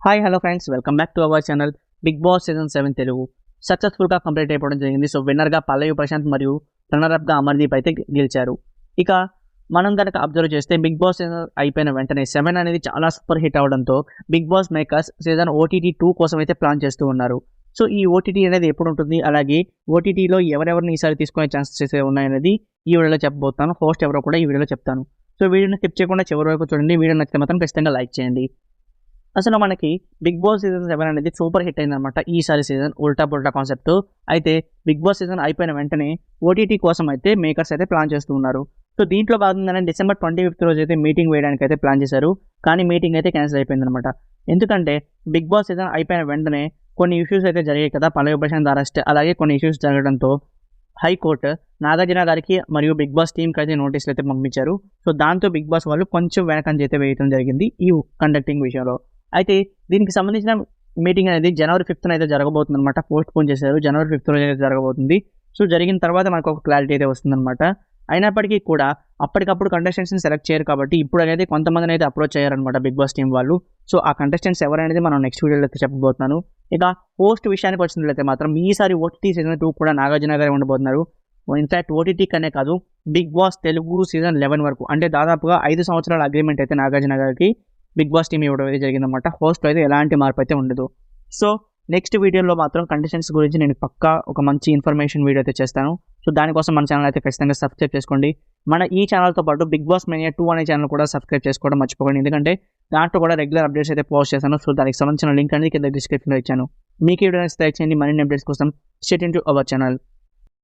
Hi hello friends, welcome back to our channel. Bigg Boss season 7 Telugu సక్సెస్ఫుల్గా complete అయిపోవడం జరిగింది. So విన్నర్గా పల్లవి ప్రశాంత్ మరియు రన్నర్అప్గా అమర్దీప్ అయితే గెలిచారు. ఇక మనం కనుక అబ్జర్వ్ చేస్తే బిగ్ బాస్ సీజన్ అయిపోయిన వెంటనే 7 అనేది చాలా సూపర్ హిట్ అవడంతో Bigg Boss makers season OTT 2 కోసం అయితే ప్లాన్ చేస్తూ ఉన్నారు. సో ఈ ఓటీటీ అనేది ఎప్పుడు ఉంటుంది, అలాగే ఓటీటీలో ఎవరెవరిని ఈసారి తీసుకునే ఛాన్సెస్ అయితే ఉన్నాయనేది ఈ వీడియోలో చెప్పబోతాను. హోస్ట్ ఎవరో కూడా ఈ వీడియోలో చెప్తాను. సో వీడియోని స్కిప్ చేయకుండా చివరి వరకు చూడండి. వీడియో నచ్చితే మాత్రం ఖచ్చితంగా లైక్ చేయండి. అసలు మనకి బిగ్ బాస్ సీజన్ 7 అనేది సూపర్ హిట్ అయిందనమాట. ఈసారి సీజన్ ఉల్టా పుల్టా కాన్సెప్ట్. అయితే బిగ్ బాస్ సీజన్ అయిపోయిన వెంటనే ఓటీటీ కోసం అయితే మేకర్స్ అయితే ప్లాన్ చేస్తూ ఉన్నారు. సో దీంట్లో భాగంగానే డిసెంబర్ 25th రోజు అయితే మీటింగ్ వేయడానికి అయితే ప్లాన్ చేశారు. కానీ మీటింగ్ అయితే క్యాన్సిల్ అయిపోయిందనమాట. ఎందుకంటే బిగ్ బాస్ సీజన్ అయిపోయిన వెంటనే కొన్ని ఇష్యూస్ అయితే జరిగాయి కదా, పల్లవి ప్రశాంత్ అరెస్ట్, అలాగే కొన్ని ఇష్యూస్ జరగడంతో హైకోర్టు నాగార్జున గారికి మరియు బిగ్ బాస్ టీంకి అయితే నోటీసులు అయితే పంపించారు. సో దాంతో బిగ్ బాస్ వాళ్ళు కొంచెం వెనకంజ అయితే వేయడం జరిగింది ఈ కండక్టింగ్ విషయంలో. అయితే దీనికి సంబంధించిన మీటింగ్ అనేది జనవరి 5th అయితే జరగబోతుంది అనమాట. పోస్ట్ పోన్ చేశారు. జనవరి 5th రోజు అయితే జరగబోతుంది. సో జరిగిన తర్వాత మనకు ఒక క్లారిటీ అయితే వస్తుందన్నమాట. అయినప్పటికీ కూడా అప్పటికప్పుడు కంటెస్టెంట్స్ని సెలెక్ట్ చేయరు కాబట్టి ఇప్పుడు అనేది కొంతమందిని అయితే అప్రోచ్ అయ్యారనమాట బిగ్ బాస్ టీం వాళ్ళు. సో ఆ కంటెస్టెంట్స్ ఎవరనేది మనం నెక్స్ట్ వీడియోలో అయితే చెప్పబోతున్నాను. ఇక హోస్ట్ విషయానికి వచ్చినట్లయితే మాత్రం ఈసారి ఓటీటీ సీజన్ 2 కూడా నాగార్జున గారే ఉండబోతున్నారు. ఇన్ఫాక్ట్ ఓటీటీ కనే కాదు, బిగ్ బాస్ తెలుగు సీజన్ 11 వరకు, అంటే దాదాపుగా 5 సంవత్సరాల అగ్రిమెంట్ అయితే నాగార్జున గారికి బిగ్ బాస్ టీం ఇవ్వడం అయితే జరిగిందన్నమాట. హోస్ట్లో అయితే ఎలాంటి మార్పు అయితే ఉండదు. సో నెక్స్ట్ వీడియోలో మాత్రం కంటెస్టెంట్స్ గురించి నేను పక్కా ఒక మంచి ఇన్ఫర్మేషన్ వీడియో అయితే చేస్తాను. సో దానికోసం మన ఛానల్ అయితే ఖచ్చితంగా సబ్స్క్రైబ్ చేసుకోండి. మన ఈ ఛానల్తో పాటు బిగ్ బాస్ మేనియా 2 అనే ఛానల్ కూడా సబ్స్క్రైబ్ చేసుకోవడం మర్చిపోకండి. ఎందుకంటే దాంట్లో కూడా రెగ్యులర్ అప్డేట్స్ అయితే పోస్ట్ చేశాను. సో దానికి సంబంధించిన లింక్ అనేది కింద డిస్క్రిప్షన్లో ఇచ్చాను. మీకు ఈ వీడియో నచ్చితే లైక్ చేయండి. మరిన్ని అప్డేట్స్ కోసం stay tune to our channel.